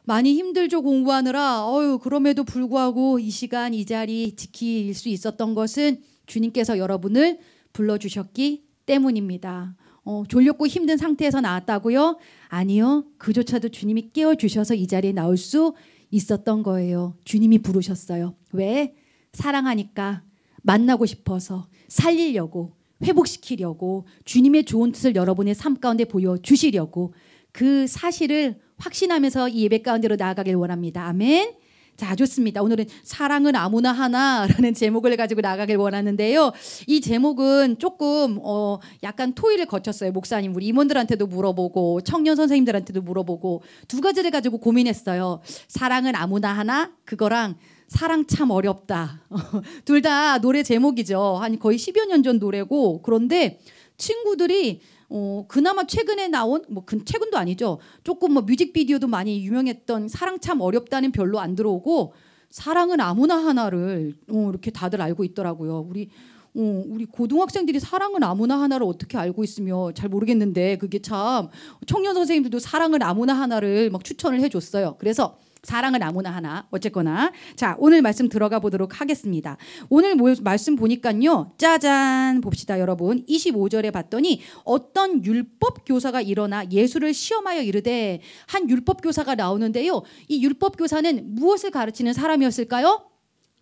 많이 힘들죠, 공부하느라. 그럼에도 불구하고 이 시간 이 자리 지킬 수 있었던 것은 주님께서 여러분을 불러주셨기 때문입니다. 졸렸고 힘든 상태에서 나왔다고요? 아니요. 그조차도 주님이 깨워주셔서 이 자리에 나올 수 있었던 거예요. 주님이 부르셨어요. 왜? 사랑하니까, 만나고 싶어서, 살리려고, 회복시키려고, 주님의 좋은 뜻을 여러분의 삶 가운데 보여주시려고, 그 사실을 확신하면서 이 예배 가운데로 나아가길 원합니다. 아멘. 자, 좋습니다. 오늘은 사랑은 아무나 하나라는 제목을 가지고 나가길 원하는데요. 이 제목은 조금 약간 토의를 거쳤어요. 목사님, 우리 임원들한테도 물어보고 청년 선생님들한테도 물어보고 두 가지를 가지고 고민했어요. 사랑은 아무나 하나, 그거랑 사랑 참 어렵다. 둘 다 노래 제목이죠. 한 거의 10여 년 전 노래고, 그런데 친구들이 그나마 최근에 나온 최근도 아니죠. 조금 뮤직비디오도 많이 유명했던 사랑 참 어렵다는 별로 안 들어오고, 사랑은 아무나 하나를 이렇게 다들 알고 있더라고요. 우리 고등학생들이 사랑은 아무나 하나를 어떻게 알고 있으며 잘 모르겠는데, 그게 참 청년 선생님들도 사랑은 아무나 하나를 막 추천을 해줬어요. 그래서 사랑은 아무나 하나, 어쨌거나 자, 오늘 말씀 들어가 보도록 하겠습니다. 오늘 말씀 보니까요, 짜잔 봅시다. 여러분 25절에 봤더니 어떤 율법 교사가 일어나 예수를 시험하여 이르되, 한 율법 교사가 나오는데요, 이 율법 교사는 무엇을 가르치는 사람이었을까요?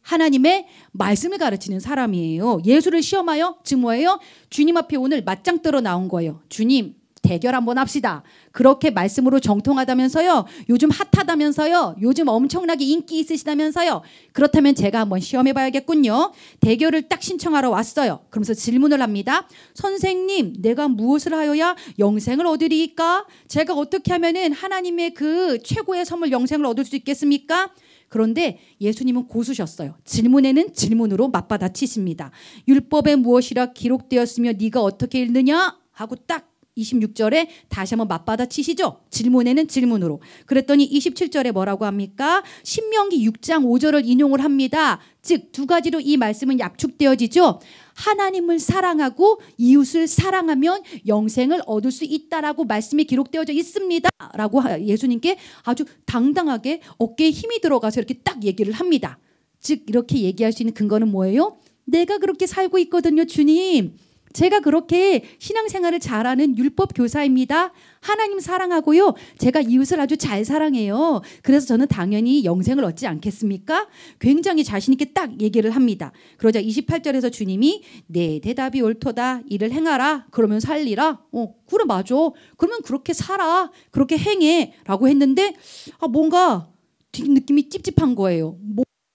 하나님의 말씀을 가르치는 사람이에요. 예수를 시험하여, 즉 뭐예요? 주님 앞에 오늘 맞짱 뜨러 나온 거예요. 주님, 대결 한번 합시다. 그렇게 말씀으로 정통하다면서요. 요즘 핫하다면서요. 요즘 엄청나게 인기 있으시다면서요. 그렇다면 제가 한번 시험해 봐야겠군요. 대결을 딱 신청하러 왔어요. 그러면서 질문을 합니다. 선생님, 내가 무엇을 하여야 영생을 얻으리이까? 제가 어떻게 하면은 하나님의 그 최고의 선물 영생을 얻을 수 있겠습니까? 그런데 예수님은 고수셨어요. 질문에는 질문으로 맞받아치십니다. 율법에 무엇이라 기록되었으며 네가 어떻게 읽느냐? 하고 딱 26절에 다시 한번 맞받아치시죠. 질문에는 질문으로. 그랬더니 27절에 뭐라고 합니까? 신명기 6장 5절을 인용을 합니다. 즉 두 가지로 이 말씀은 약축되어지죠. 하나님을 사랑하고 이웃을 사랑하면 영생을 얻을 수 있다라고 말씀이 기록되어져 있습니다. 라고 예수님께 아주 당당하게 어깨에 힘이 들어가서 이렇게 딱 얘기를 합니다. 즉 이렇게 얘기할 수 있는 근거는 뭐예요? 내가 그렇게 살고 있거든요, 주님. 제가 그렇게 신앙생활을 잘하는 율법 교사입니다. 하나님 사랑하고요, 제가 이웃을 아주 잘 사랑해요. 그래서 저는 당연히 영생을 얻지 않겠습니까? 굉장히 자신 있게 딱 얘기를 합니다. 그러자 28절에서 주님이 내 대답이 옳도다. 이를 행하라. 그러면 살리라. 그래 맞아. 그러면 그렇게 살아. 그렇게 행해. 라고 했는데 뭔가 느낌이 찝찝한 거예요.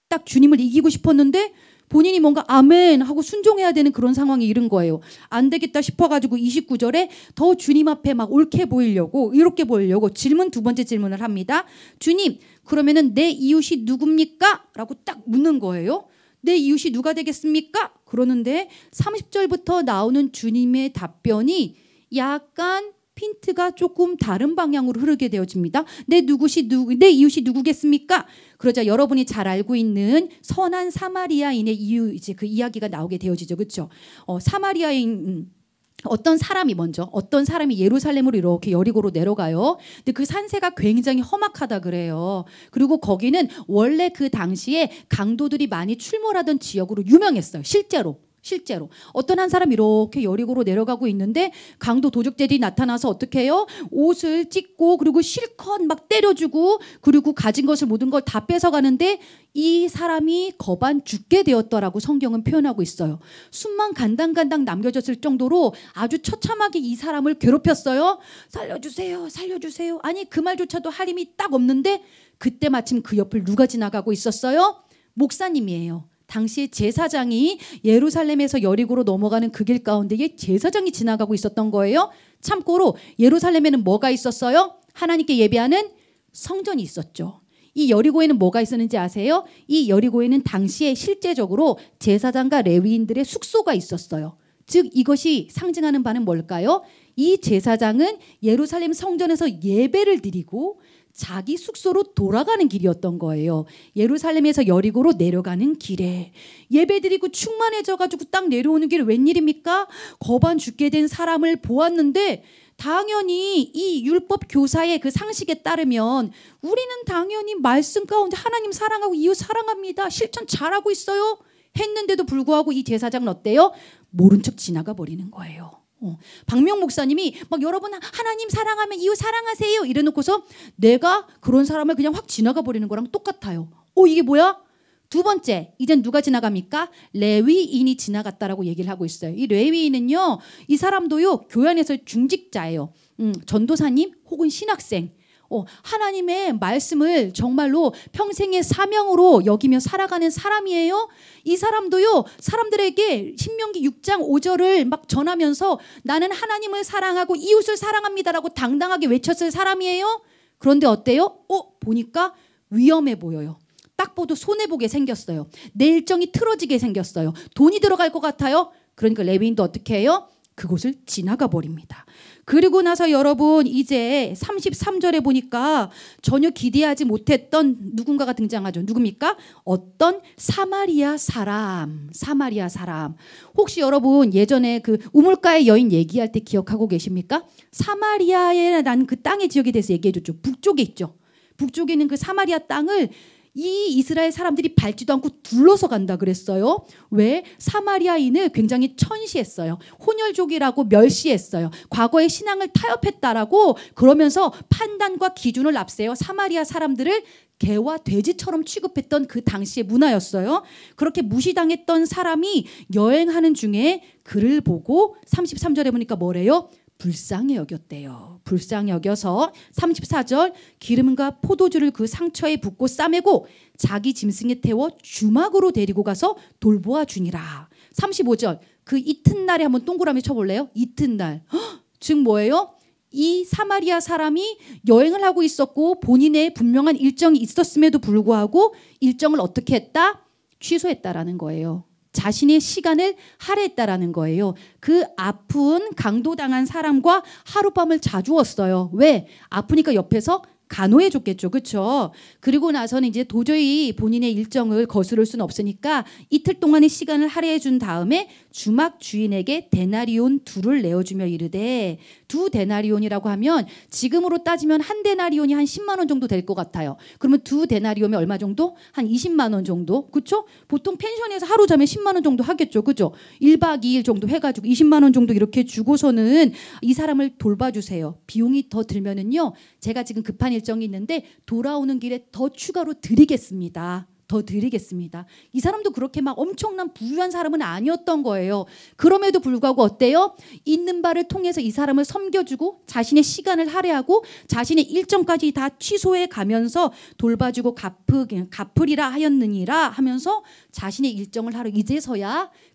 딱 주님을 이기고 싶었는데 본인이 뭔가 아멘 하고 순종해야 되는 그런 상황에 이른 거예요. 안 되겠다 싶어가지고 29절에 더 주님 앞에 막 옳게 보이려고, 이렇게 보이려고 두 번째 질문을 합니다. 주님, 그러면은 내 이웃이 누굽니까? 라고 딱 묻는 거예요. 내 이웃이 누가 되겠습니까? 그러는데 30절부터 나오는 주님의 답변이 약간 핀트가 조금 다른 방향으로 흐르게 되어집니다. 내 이웃이 누구겠습니까? 그러자 여러분이 잘 알고 있는 선한 사마리아인의 이제 그 이야기가 나오게 되어지죠. 그렇죠? 사마리아인 어떤 사람이 예루살렘으로 이렇게 여리고로 내려가요. 근데 그 산세가 굉장히 험악하다 그래요. 그리고 거기는 원래 그 당시에 강도들이 많이 출몰하던 지역으로 유명했어요. 실제로 어떤 한 사람이 이렇게 여리고로 내려가고 있는데 강도 도적들이 나타나서 어떻게 해요? 옷을 찢고 그리고 실컷 막 때려주고 그리고 가진 것을 모든 걸 다 뺏어가는데 이 사람이 거반 죽게 되었더라고 성경은 표현하고 있어요. 숨만 간당간당 남겨졌을 정도로 아주 처참하게 이 사람을 괴롭혔어요. 살려주세요, 살려주세요. 아니 그 말조차도 할 힘이 딱 없는데 그때 마침 그 옆을 누가 지나가고 있었어요? 목사님이에요. 당시에 제사장이 예루살렘에서 여리고로 넘어가는 그 길 가운데에 제사장이 지나가고 있었던 거예요. 참고로 예루살렘에는 뭐가 있었어요? 하나님께 예배하는 성전이 있었죠. 이 여리고에는 뭐가 있었는지 아세요? 이 여리고에는 당시에 실제적으로 제사장과 레위인들의 숙소가 있었어요. 즉 이것이 상징하는 바는 뭘까요? 이 제사장은 예루살렘 성전에서 예배를 드리고 자기 숙소로 돌아가는 길이었던 거예요. 예루살렘에서 여리고로 내려가는 길에 예배드리고 충만해져가지고 딱 내려오는 길에 웬일입니까? 거반 죽게 된 사람을 보았는데 당연히 이 율법 교사의 그 상식에 따르면 우리는 당연히 말씀 가운데 하나님 사랑하고 이웃 사랑합니다. 실천 잘하고 있어요. 했는데도 불구하고 이 제사장은 어때요? 모른 척 지나가 버리는 거예요. 박명 목사님이 막 여러분 하나님 사랑하면 이웃 사랑하세요 이래놓고서 내가 그런 사람을 그냥 확 지나가 버리는 거랑 똑같아요. 이게 뭐야? 두 번째, 이젠 누가 지나갑니까? 레위인이 지나갔다라고 얘기를 하고 있어요. 이 레위인은요, 이 사람도요 교회 안에서 중직자예요. 전도사님 혹은 신학생. 하나님의 말씀을 정말로 평생의 사명으로 여기며 살아가는 사람이에요. 이 사람도요 사람들에게 신명기 6장 5절을 막 전하면서 나는 하나님을 사랑하고 이웃을 사랑합니다라고 당당하게 외쳤을 사람이에요. 그런데 어때요? 보니까 위험해 보여요. 딱 봐도 손해보게 생겼어요. 내 일정이 틀어지게 생겼어요. 돈이 들어갈 것 같아요. 그러니까 레위인도 어떻게 해요? 그곳을 지나가 버립니다. 그리고 나서 여러분 이제 33절에 보니까 전혀 기대하지 못했던 누군가가 등장하죠. 누굽니까? 어떤 사마리아 사람. 혹시 여러분 예전에 그 우물가의 여인 얘기할 때 기억하고 계십니까? 사마리아라는 그 땅의 지역에 대해서 얘기해 줬죠. 북쪽에 있죠. 북쪽에 있는 그 사마리아 땅을 이 이스라엘 사람들이 밟지도 않고 둘러서 간다 그랬어요. 왜? 사마리아인을 굉장히 천시했어요. 혼혈족이라고 멸시했어요. 과거의 신앙을 타협했다라고 그러면서 판단과 기준을 앞세워 사마리아 사람들을 개와 돼지처럼 취급했던 그 당시의 문화였어요. 그렇게 무시당했던 사람이 여행하는 중에 그를 보고 33절에 보니까 뭐래요? 불쌍히 여겼대요. 불쌍히 여겨서 34절 기름과 포도주를 그 상처에 붓고 싸매고 자기 짐승에 태워 주막으로 데리고 가서 돌보아 주니라. 35절 그 이튿날에 한번 동그라미 쳐볼래요? 이튿날. 즉 뭐예요? 이 사마리아 사람이 여행을 하고 있었고 본인의 분명한 일정이 있었음에도 불구하고 일정을 어떻게 했다? 취소했다라는 거예요. 자신의 시간을 할애했다라는 거예요. 그 아픈 강도당한 사람과 하룻밤을 자주었어요. 왜? 아프니까 옆에서 간호해 줬겠죠. 그렇죠? 그리고 나서는 이제 도저히 본인의 일정을 거스를 수는 없으니까 이틀 동안의 시간을 할애해 준 다음에 주막 주인에게 데나리온 2를 내어주며 이르되, 2 데나리온이라고 하면 지금으로 따지면 한 데나리온이 한 10만 원 정도 될 것 같아요. 그러면 2 데나리온이 얼마 정도? 한 20만 원 정도. 그렇죠? 보통 펜션에서 하루 자면 10만 원 정도 하겠죠. 그렇죠? 1박 2일 정도 해가지고 20만 원 정도 이렇게 주고서는 이 사람을 돌봐주세요. 비용이 더 들면은요, 제가 지금 급한 일정이 있는데 돌아오는 길에 더 추가로 드리겠습니다. 이 사람도 그렇게 막 엄청난 부유한 사람은 아니었던 거예요. 그럼에도 불구하고 어때요? 있는 바를 통해서 이 사람을 섬겨주고 자신의 시간을 할애하고 자신의 일정까지 다 취소해 가면서 돌봐주고 갚으리라 하였느니라 하면서 자신의 일정을 하러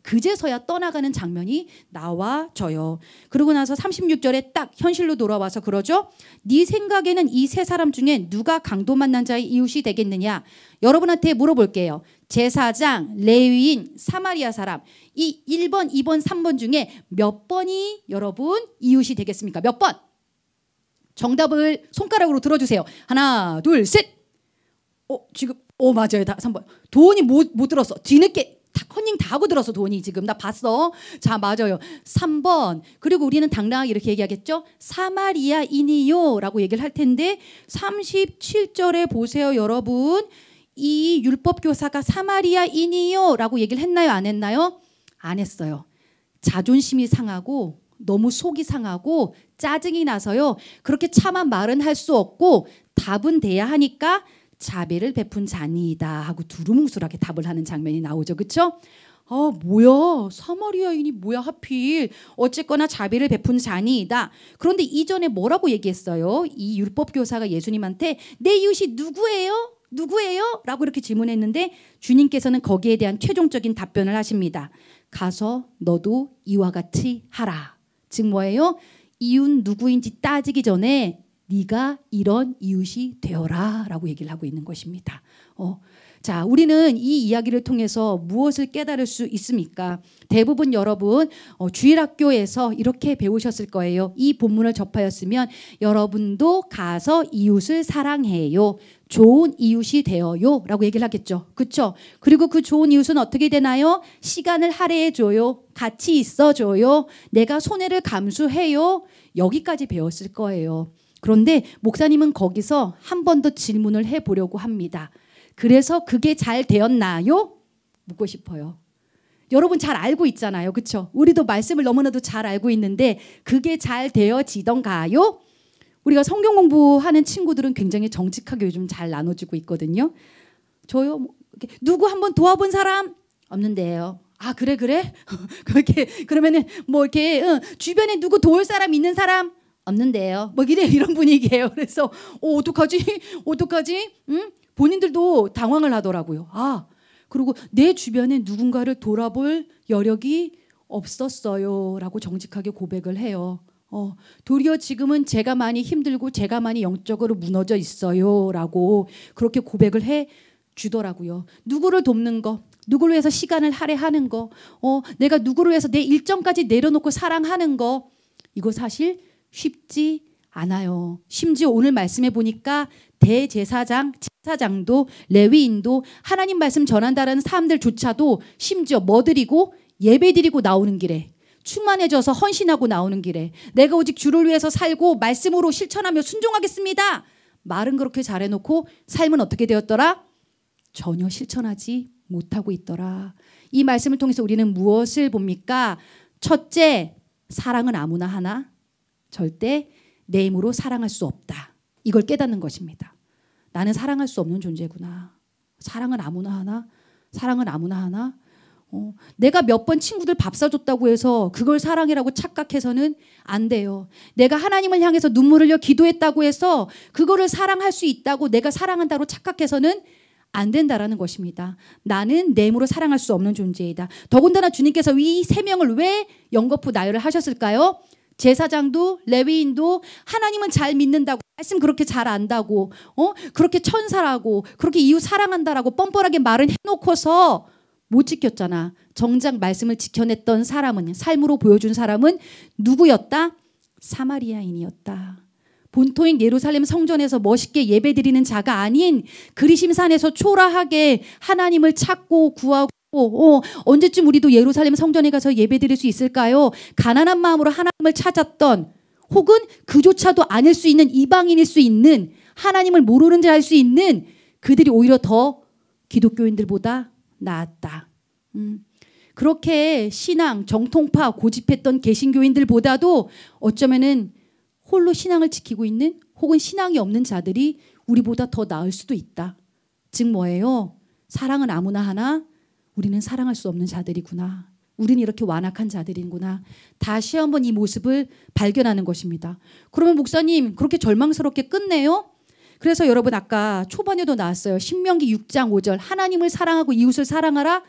그제서야 떠나가는 장면이 나와져요. 그러고 나서 36절에 딱 현실로 돌아와서 그러죠. 네 생각에는 이 세 사람 중에 누가 강도 만난 자의 이웃이 되겠느냐? 여러분한테 물어볼게요. 제사장, 레위인, 사마리아 사람, 이 1번, 2번, 3번 중에 몇 번이 여러분 이웃이 되겠습니까? 몇 번? 정답을 손가락으로 들어주세요. 하나, 둘, 셋. 지금 맞아요. 다 3번. 도원이 못 들었어. 뒤늦게 컨닝 다 하고 들었어. 도원이 지금 나 봤어. 자, 맞아요. 3번. 그리고 우리는 당당하게 이렇게 얘기하겠죠. 사마리아인이요 라고 얘기를 할 텐데 37절에 보세요. 여러분. 이 율법교사가 사마리아인이요 라고 얘기를 했나요? 안 했나요? 안 했어요. 자존심이 상하고 너무 속이 상하고 짜증이 나서요. 그렇게 참한 말은 할 수 없고 답은 돼야 하니까 자비를 베푼 자니이다 하고 두루뭉술하게 답을 하는 장면이 나오죠. 그렇죠? 뭐야, 사마리아인이 뭐야 하필. 어쨌거나 자비를 베푼 자니이다. 그런데 이전에 뭐라고 얘기했어요? 이 율법교사가 예수님한테 내 이웃이 누구예요? 라고 이렇게 질문했는데 주님께서는 거기에 대한 최종적인 답변을 하십니다. 가서 너도 이와 같이 하라. 즉 뭐예요? 이웃 누구인지 따지기 전에 네가 이런 이웃이 되어라 라고 얘기를 하고 있는 것입니다. 자, 우리는 이 이야기를 통해서 무엇을 깨달을 수 있습니까? 대부분 여러분 주일학교에서 이렇게 배우셨을 거예요. 이 본문을 접하였으면 여러분도 가서 이웃을 사랑해요. 좋은 이웃이 되어요 라고 얘기를 하겠죠. 그렇죠? 그리고 그 좋은 이웃은 어떻게 되나요? 시간을 할애해줘요. 같이 있어줘요. 내가 손해를 감수해요. 여기까지 배웠을 거예요. 그런데 목사님은 거기서 한 번 더 질문을 해보려고 합니다. 그래서 그게 잘 되었나요? 묻고 싶어요. 여러분 잘 알고 있잖아요. 그렇죠? 우리도 말씀을 너무나도 잘 알고 있는데 그게 잘 되어지던가요? 우리가 성경 공부하는 친구들은 굉장히 정직하게 요즘 잘 나눠지고 있거든요. 저요? 누구 한번 도와본 사람? 없는데요. 아, 그래? 그렇게 그러면은 뭐 이렇게 주변에 누구 도울 사람 있는 사람? 없는데요. 뭐 이런 분위기예요. 그래서 어떡하지? 응? 본인들도 당황을 하더라고요. 아, 그리고 내 주변에 누군가를 돌아볼 여력이 없었어요 라고 정직하게 고백을 해요. 도리어 지금은 제가 많이 힘들고 제가 많이 영적으로 무너져 있어요 라고 그렇게 고백을 해 주더라고요. 누구를 돕는 거, 누구를 위해서 시간을 할애하는 거, 내가 누구를 위해서 내 일정까지 내려놓고 사랑하는 거, 이거 사실 쉽지 않아요. 심지어 오늘 말씀해 보니까 대제사장, 제사장도 레위인도 하나님 말씀 전한다는 사람들조차도 심지어 뭐 드리고 예배 드리고 나오는 길에 충만해져서 헌신하고 나오는 길에 내가 오직 주를 위해서 살고 말씀으로 실천하며 순종하겠습니다. 말은 그렇게 잘해놓고 삶은 어떻게 되었더라? 전혀 실천하지 못하고 있더라. 이 말씀을 통해서 우리는 무엇을 봅니까? 첫째, 사랑은 아무나 하나? 절대 내 힘으로 사랑할 수 없다. 이걸 깨닫는 것입니다. 나는 사랑할 수 없는 존재구나. 사랑은 아무나 하나? 사랑은 아무나 하나? 내가 몇 번 친구들 밥 사줬다고 해서 그걸 사랑이라고 착각해서는 안 돼요. 내가 하나님을 향해서 눈물을 흘려 기도했다고 해서 그거를 사랑할 수 있다고 내가 사랑한다고 착각해서는 안 된다라는 것입니다. 나는 내 힘으로 사랑할 수 없는 존재이다. 더군다나 주님께서 이 세 명을 왜 연거푸 나열을 하셨을까요? 제사장도 레위인도 하나님은 잘 믿는다고 말씀 그렇게 잘 안다고 그렇게 천사라고 그렇게 이웃 사랑한다라고 뻔뻔하게 말을 해놓고서 못 지켰잖아. 정작 말씀을 지켜냈던 사람은 삶으로 보여준 사람은 누구였다? 사마리아인이었다. 본토인 예루살렘 성전에서 멋있게 예배드리는 자가 아닌 그리심산에서 초라하게 하나님을 찾고 구하고 언제쯤 우리도 예루살렘 성전에 가서 예배드릴 수 있을까요? 가난한 마음으로 하나님을 찾았던 혹은 그조차도 아닐 수 있는 이방인일 수 있는 하나님을 모르는 자 할 수 있는 그들이 오히려 더 기독교인들보다 나았다. 그렇게 신앙, 정통파, 고집했던 개신교인들보다도 어쩌면은 홀로 신앙을 지키고 있는 혹은 신앙이 없는 자들이 우리보다 더 나을 수도 있다. 즉 뭐예요? 사랑은 아무나 하나? 우리는 사랑할 수 없는 자들이구나. 우리는 이렇게 완악한 자들이구나. 다시 한번 이 모습을 발견하는 것입니다. 그러면 목사님 그렇게 절망스럽게 끝내요? 그래서 여러분 아까 초반에도 나왔어요. 신명기 6장 5절 하나님을 사랑하고 이웃을 사랑하라.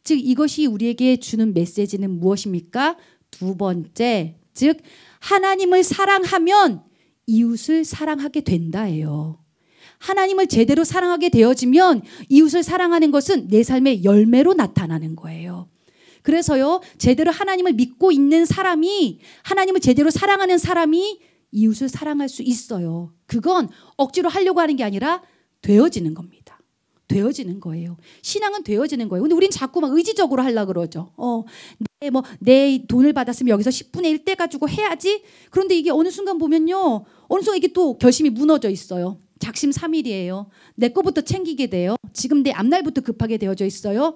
즉 이것이 우리에게 주는 메시지는 무엇입니까? 두 번째, 즉 하나님을 사랑하면 이웃을 사랑하게 된다예요. 하나님을 제대로 사랑하게 되어지면 이웃을 사랑하는 것은 내 삶의 열매로 나타나는 거예요. 그래서요, 제대로 하나님을 믿고 있는 사람이, 하나님을 제대로 사랑하는 사람이 이웃을 사랑할 수 있어요. 그건 억지로 하려고 하는 게 아니라 되어지는 겁니다. 되어지는 거예요. 신앙은 되어지는 거예요. 근데 우린 자꾸 막 의지적으로 하려고 그러죠. 내 돈을 받았으면 여기서 10분의 1 떼가지고 해야지. 그런데 이게 어느 순간 보면요. 어느 순간 이게 또 결심이 무너져 있어요. 작심삼일이에요. 내 거부터 챙기게 돼요. 지금 내 앞날부터 급하게 되어져 있어요.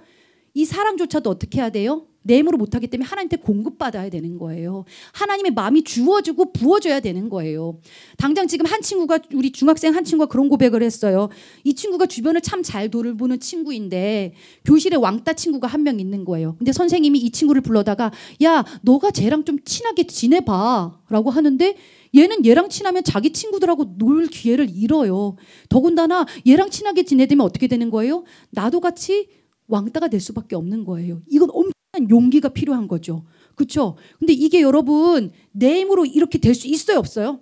이 사랑조차도 어떻게 해야 돼요? 내 힘으로 못하기 때문에 하나님한테 공급받아야 되는 거예요. 하나님의 마음이 주어지고 부어줘야 되는 거예요. 당장 지금 한 친구가, 우리 중학생 한 친구가 그런 고백을 했어요. 이 친구가 주변을 참 잘 돌보는 친구인데 교실에 왕따 친구가 한 명 있는 거예요. 근데 선생님이 이 친구를 불러다가 야, 너가 쟤랑 좀 친하게 지내봐 라고 하는데 얘는 얘랑 친하면 자기 친구들하고 놀 기회를 잃어요. 더군다나 얘랑 친하게 지내면 어떻게 되는 거예요? 나도 같이 왕따가 될 수밖에 없는 거예요. 이건 엄청난 용기가 필요한 거죠. 그렇죠? 근데 이게 여러분 내 힘으로 이렇게 될 수 있어요, 없어요?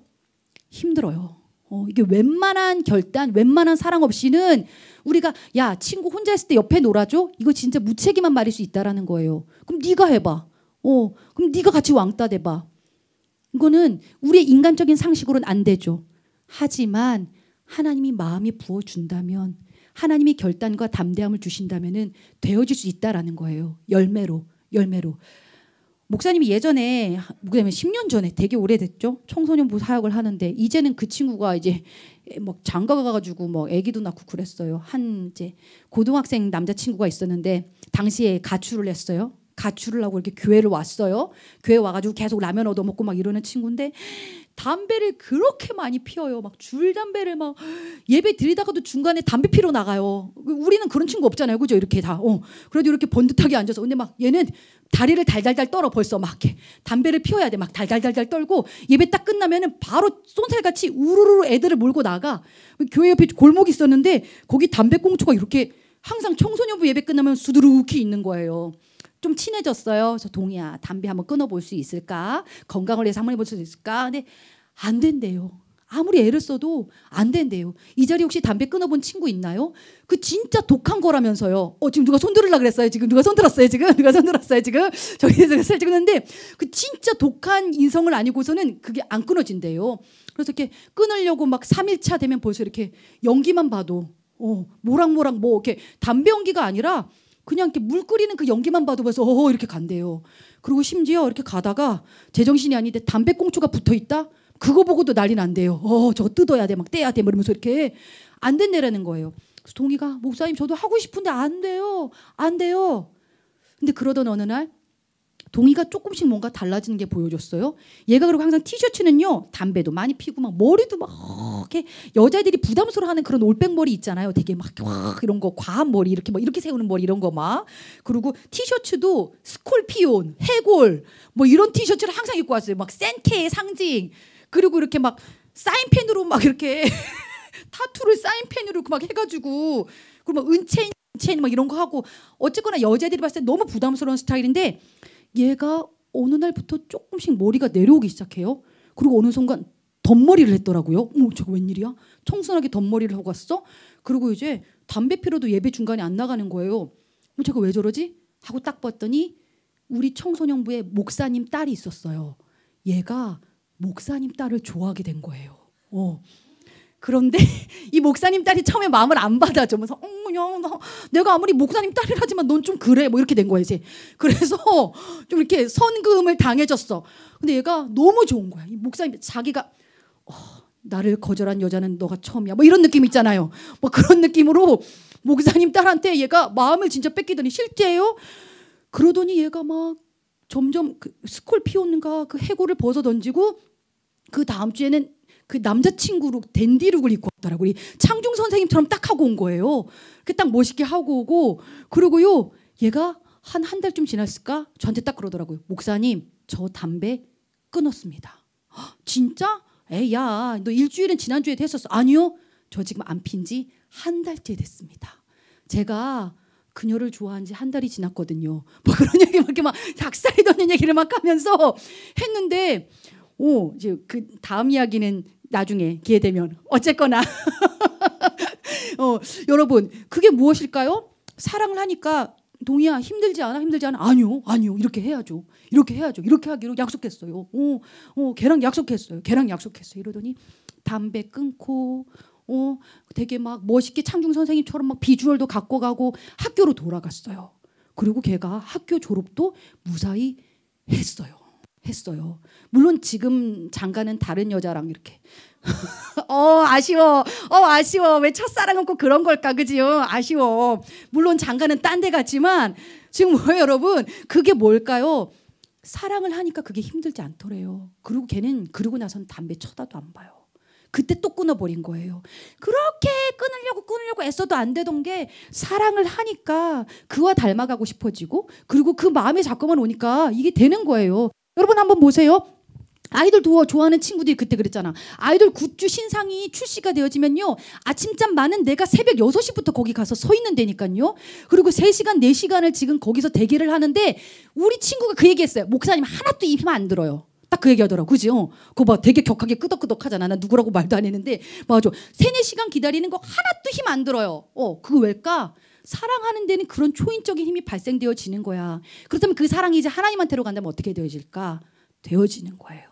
힘들어요. 이게 웬만한 결단, 웬만한 사랑 없이는 우리가 야 친구 혼자 있을 때 옆에 놀아줘? 이거 진짜 무책임한 말일 수 있다라는 거예요. 그럼 네가 해봐. 그럼 네가 같이 왕따 돼봐. 이거는 우리의 인간적인 상식으로는 안 되죠. 하지만 하나님이 마음이 부어준다면, 하나님이 결단과 담대함을 주신다면은 되어질 수 있다라는 거예요. 열매로. 목사님이 예전에 뭐냐면 10년 전에 되게 오래됐죠. 청소년부 사역을 하는데 이제는 그 친구가 이제 막 장가 가가지고 뭐 아기도 낳고 그랬어요. 한 이제 고등학생 남자친구가 있었는데 당시에 가출을 했어요. 가출을 하고 이렇게 교회를 왔어요. 교회 와가지고 계속 라면 얻어먹고 막 이러는 친구인데 담배를 그렇게 많이 피워요. 막 줄담배를 막 예배 드리다가도 중간에 담배 피러 나가요. 우리는 그런 친구 없잖아요. 그죠? 이렇게 다. 그래도 이렇게 번듯하게 앉아서. 근데 막 얘는 다리를 달달달 떨어 벌써 막 이렇게 담배를 피워야 돼. 막 달달달달 떨고 예배 딱 끝나면은 바로 쏜살같이 우르르 애들을 몰고 나가. 교회 옆에 골목이 있었는데 거기 담배꽁초가 이렇게 항상 청소년부 예배 끝나면 수두룩히 있는 거예요. 좀 친해졌어요. 그래서 동희야 담배 한번 끊어볼 수 있을까? 건강을 위해서 한번 해볼 수 있을까? 근데 안 된대요. 아무리 애를 써도 안 된대요. 이 자리에 혹시 담배 끊어본 친구 있나요? 그 진짜 독한 거라면서요. 지금 누가 손 들으려고 그랬어요? 지금 누가 손 들었어요? 누가 손 들었어요? 저기서 살 찍었는데 그 진짜 독한 인성을 아니고서는 그게 안 끊어진대요. 그래서 이렇게 끊으려고 막 3일차 되면 벌써 이렇게 연기만 봐도 모락모락 뭐 이렇게 담배 연기가 아니라 그냥 이렇게 물 끓이는 그 연기만 봐도 벌써 이렇게 간대요. 그리고 심지어 이렇게 가다가 제정신이 아닌데 담배꽁초가 붙어있다? 그거 보고도 난리 난대요. 저거 뜯어야 돼, 막 떼야 돼, 이러면서 이렇게 안 된다라는 거예요. 그래서 동희가 목사님 저도 하고 싶은데 안 돼요. 근데 그러던 어느 날 동희가 조금씩 뭔가 달라지는 게 보여줬어요. 얘가 그리고 항상 티셔츠는요 담배도 많이 피고 막 머리도 막 이렇게 여자애들이 부담스러워하는 그런 올백머리 있잖아요. 되게 막 이런 거 과한 머리 이렇게 막 이렇게 세우는 머리 이런 거 막. 그리고 티셔츠도 스콜피온, 해골 뭐 이런 티셔츠를 항상 입고 왔어요. 막 센케의 상징. 그리고 이렇게 막 사인펜으로 막 이렇게 타투를 사인펜으로 막 해가지고 그리고 막 은체인 막 이런 거 하고 어쨌거나 여자애들이 봤을 때 너무 부담스러운 스타일인데. 얘가 어느 날부터 조금씩 머리가 내려오기 시작해요. 그리고 어느 순간 덧머리를 했더라고요. 저거 웬일이야? 청순하게 덧머리를 하고 갔어. 그리고 이제 담배 피러도 예배 중간에 안 나가는 거예요. 제가 왜 저러지? 하고 딱 봤더니 우리 청소년부에 목사님 딸이 있었어요. 얘가 목사님 딸을 좋아하게 된 거예요. 그런데 이 목사님 딸이 처음에 마음을 안 받아줘. 그래서 내가 아무리 목사님 딸이라지만 넌 좀 그래. 뭐 이렇게 된 거야 이제. 그래서 좀 이렇게 선금을 당해줬어. 근데 얘가 너무 좋은 거야. 이 목사님 자기가 나를 거절한 여자는 너가 처음이야. 뭐 이런 느낌 있잖아요. 뭐 그런 느낌으로 목사님 딸한테 얘가 마음을 진짜 뺏기더니 실제예요. 그러더니 얘가 막 점점 그 스콜피온인가 그 해골을 벗어 던지고 그 다음 주에는 그 남자친구로 댄디룩을 입고 왔더라고요. 우리 창중 선생님처럼 딱 하고 온 거예요. 그 딱 멋있게 하고 오고 그리고요 얘가 한 달쯤 지났을까 저한테 딱 그러더라고요. 목사님 저 담배 끊었습니다. 진짜? 야 너 일주일은 지난주에 됐었어. 아니요 저 지금 안 핀 지 한 달째 됐습니다. 제가 그녀를 좋아한 지 한 달이 지났거든요. 뭐 그런 얘기 막 이렇게 막 닭살이 돋는 얘기를 막 하면서 했는데 이제 그 다음 이야기는 나중에 기회 되면 어쨌거나 여러분 그게 무엇일까요? 사랑을 하니까 동희야 힘들지 않아? 아니요 이렇게 해야죠. 이렇게 하기로 약속했어요. 걔랑 약속했어요. 이러더니 담배 끊고 되게 막 멋있게 창중 선생님처럼 막 비주얼도 갖고 가고 학교로 돌아갔어요. 그리고 걔가 학교 졸업도 무사히 했어요. 물론 지금 장가는 다른 여자랑 이렇게 아쉬워. 왜 첫사랑은 꼭 그런 걸까, 그지요? 아쉬워. 물론 장가는 딴 데 갔지만 지금 뭐예요, 여러분? 그게 뭘까요? 사랑을 하니까 그게 힘들지 않더래요. 그리고 걔는 그러고 나선 담배 쳐다도 안 봐요. 그때 또 끊어버린 거예요. 그렇게 끊으려고 애써도 안 되던 게 사랑을 하니까 그와 닮아가고 싶어지고 그리고 그 마음에 자꾸만 오니까 이게 되는 거예요. 여러분 한번 보세요. 아이돌 좋아하는 친구들이 그때 그랬잖아. 아이돌 굿즈 신상이 출시가 되어지면요. 아침잠 많은 내가 새벽 6시부터 거기 가서 서 있는 데니까요. 그리고 3시간, 4시간을 지금 거기서 대기를 하는데 우리 친구가 그 얘기했어요. 목사님 하나도 입 안 들어요. 딱 그 얘기하더라고. 그지? 그거 봐. 되게 격하게 끄덕끄덕하잖아. 나 누구라고 말도 안 했는데 맞아. 3-4시간 기다리는 거 하나도 힘 안 들어요. 그거 왜일까? 사랑하는 데는 그런 초인적인 힘이 발생되어지는 거야. 그렇다면 그 사랑이 이제 하나님한테로 간다면 어떻게 되어질까? 되어지는 거예요.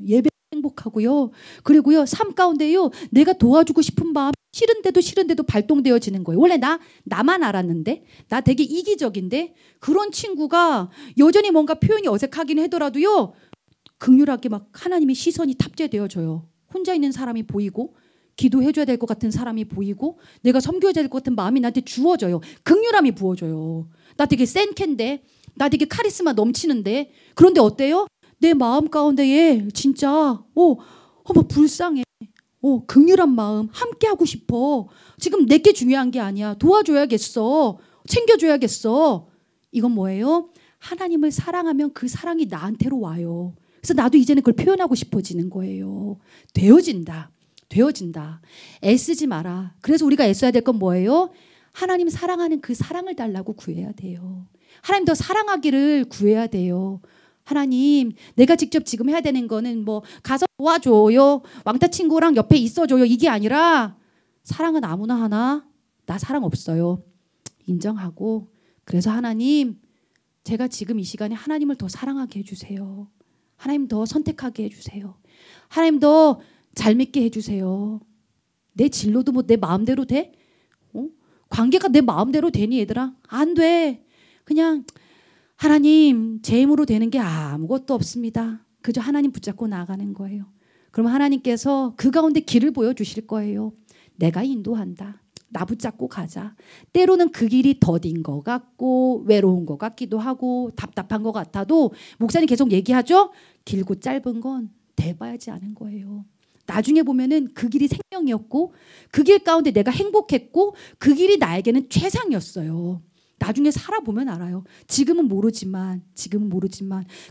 예배 행복하고요. 그리고요, 삶 가운데요, 내가 도와주고 싶은 마음 싫은데도 발동되어지는 거예요. 원래 나만 알았는데, 나 되게 이기적인데, 그런 친구가 여전히 뭔가 표현이 어색하긴 하더라도요, 긍휼하게 막 하나님의 시선이 탑재되어져요. 혼자 있는 사람이 보이고, 기도해줘야 될 것 같은 사람이 보이고, 내가 섬겨야 될 것 같은 마음이 나한테 주어져요. 긍휼함이 부어져요. 나 되게 센 캔데, 나 되게 카리스마 넘치는데, 그런데 어때요? 내 마음 가운데에 진짜 막 불쌍해. 긍휼한 마음 함께 하고 싶어. 지금 내게 중요한 게 아니야. 도와줘야겠어. 챙겨줘야겠어. 이건 뭐예요? 하나님을 사랑하면 그 사랑이 나한테로 와요. 그래서 나도 이제는 그걸 표현하고 싶어지는 거예요. 되어진다. 애쓰지 마라. 그래서 우리가 애써야 될 건 뭐예요? 하나님 사랑하는 그 사랑을 달라고 구해야 돼요. 하나님 더 사랑하기를 구해야 돼요. 하나님, 내가 직접 지금 해야 되는 거는 뭐 가서 도와줘요, 왕따 친구랑 옆에 있어줘요, 이게 아니라 사랑은 아무나 하나, 나 사랑 없어요, 인정하고, 그래서 하나님, 제가 지금 이 시간에 하나님을 더 사랑하게 해주세요. 하나님 더 선택하게 해주세요. 하나님 더 잘 믿게 해주세요. 내 진로도 뭐 내 마음대로 돼? 관계가 내 마음대로 되니 얘들아? 안 돼. 그냥 하나님, 제 힘으로 되는 게 아무것도 없습니다. 그저 하나님 붙잡고 나아가는 거예요. 그럼 하나님께서 그 가운데 길을 보여주실 거예요. 내가 인도한다. 나 붙잡고 가자. 때로는 그 길이 더딘 것 같고 외로운 것 같기도 하고 답답한 것 같아도 목사님 계속 얘기하죠. 길고 짧은 건 대봐야지 않은 거예요. 나중에 보면은 그 길이 생명이었고 그 길 가운데 내가 행복했고 그 길이 나에게는 최상이었어요. 나중에 살아보면 알아요. 지금은 모르지만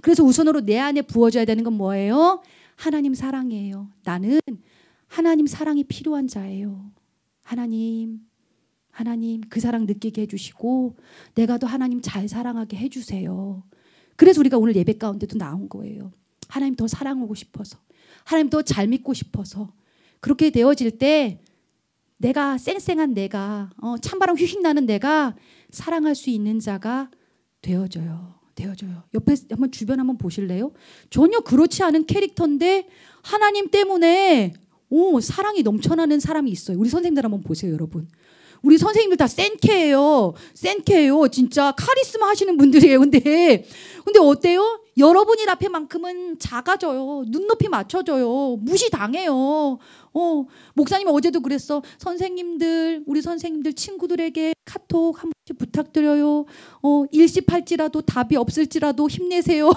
그래서 우선으로 내 안에 부어져야 되는 건 뭐예요? 하나님 사랑이에요. 나는 하나님 사랑이 필요한 자예요. 하나님 그 사랑 느끼게 해주시고 내가 더 하나님 잘 사랑하게 해주세요. 그래서 우리가 오늘 예배 가운데도 나온 거예요. 하나님 더 사랑하고 싶어서, 하나님 더 잘 믿고 싶어서. 그렇게 되어질 때 내가 쌩쌩한 내가 찬바람 휘휘 나는 내가 사랑할 수 있는 자가 되어져요. 옆에 한번 주변 한번 보실래요? 전혀 그렇지 않은 캐릭터인데 하나님 때문에 사랑이 넘쳐나는 사람이 있어요. 우리 선생님들 한번 보세요, 여러분. 우리 선생님들 다 센케예요. 진짜 카리스마 하시는 분들이에요. 근데 어때요? 여러분이 앞에만큼은 작아져요. 눈높이 맞춰져요. 무시당해요. 목사님이 어제도 그랬어. 우리 선생님들 친구들에게 카톡 한 번씩 부탁드려요. 일시팔지라도 답이 없을지라도 힘내세요.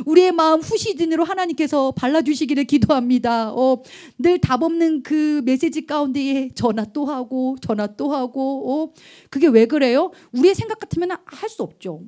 우리의 마음 후시딘으로 하나님께서 발라주시기를 기도합니다. 늘 답 없는 그 메시지 가운데에 전화 또 하고 그게 왜 그래요? 우리의 생각 같으면 할 수 없죠.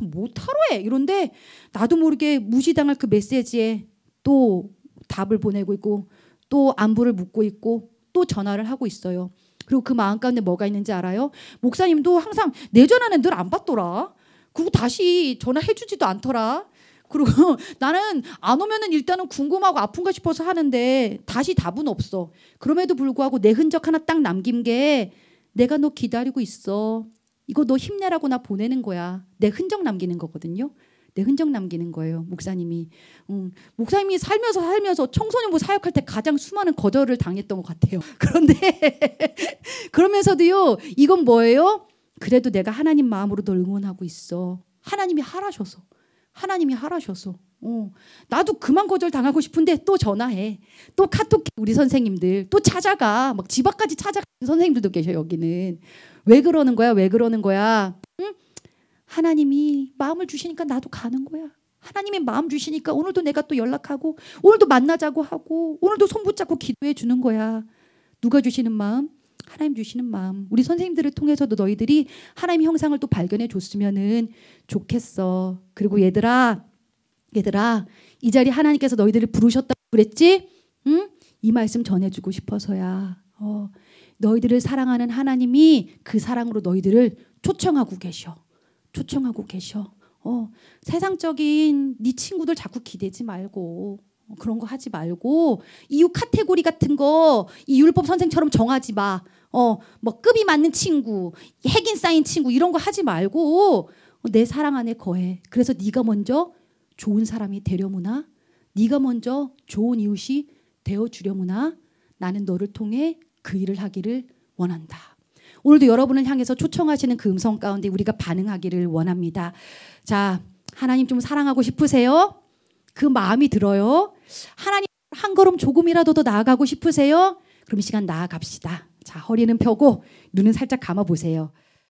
못하러 해 이런데 나도 모르게 무시당할 그 메시지에 또 답을 보내고 있고 또 안부를 묻고 있고 또 전화를 하고 있어요. 그리고 그 마음 가운데 뭐가 있는지 알아요? 목사님도 항상 내 전화는 늘 안 받더라. 그리고 다시 전화해주지도 않더라. 그리고 나는 안 오면은 일단은 궁금하고 아픈가 싶어서 하는데 다시 답은 없어. 그럼에도 불구하고 내 흔적 하나 딱 남긴 게 내가 너 기다리고 있어. 이거 너 힘내라고 나 보내는 거야. 내 흔적 남기는 거거든요. 내 흔적 남기는 거예요. 목사님이 살면서 청소년부 사역할 때 가장 수많은 거절을 당했던 것 같아요. 그런데 그러면서도요. 이건 뭐예요? 그래도 내가 하나님 마음으로 널 응원하고 있어. 하나님이 하라셔서. 나도 그만 거절 당하고 싶은데 또 전화해. 또 카톡해. 우리 선생님들. 또 찾아가. 막 집 앞까지 찾아가는 선생님들도 계셔 여기는. 왜 그러는 거야? 응? 하나님이 마음을 주시니까 나도 가는 거야. 하나님이 마음 주시니까 오늘도 내가 또 연락하고 오늘도 만나자고 하고 오늘도 손 붙잡고 기도해 주는 거야. 누가 주시는 마음? 하나님 주시는 마음. 우리 선생님들을 통해서도 너희들이 하나님의 형상을 또 발견해 줬으면은 좋겠어. 그리고 얘들아 이 자리 하나님께서 너희들을 부르셨다고 그랬지? 응? 이 말씀 전해주고 싶어서야. 너희들을 사랑하는 하나님이 그 사랑으로 너희들을 초청하고 계셔. 세상적인 네 친구들 자꾸 기대지 말고 그런 거 하지 말고 이유 카테고리 같은 거 이 율법 선생처럼 정하지 마. 뭐 급이 맞는 친구, 핵인 쌓인 친구 이런 거 하지 말고 내 사랑 안에 거해. 그래서 네가 먼저 좋은 사람이 되려무나 네가 먼저 좋은 이웃이 되어주려무나 나는 너를 통해 그 일을 하기를 원한다. 오늘도 여러분을 향해서 초청하시는 그 음성 가운데 우리가 반응하기를 원합니다. 자, 하나님 좀 사랑하고 싶으세요? 그 마음이 들어요. 하나님 한 걸음 조금이라도 더 나아가고 싶으세요? 그럼 이 시간 나아갑시다. 자, 허리는 펴고 눈은 살짝 감아보세요.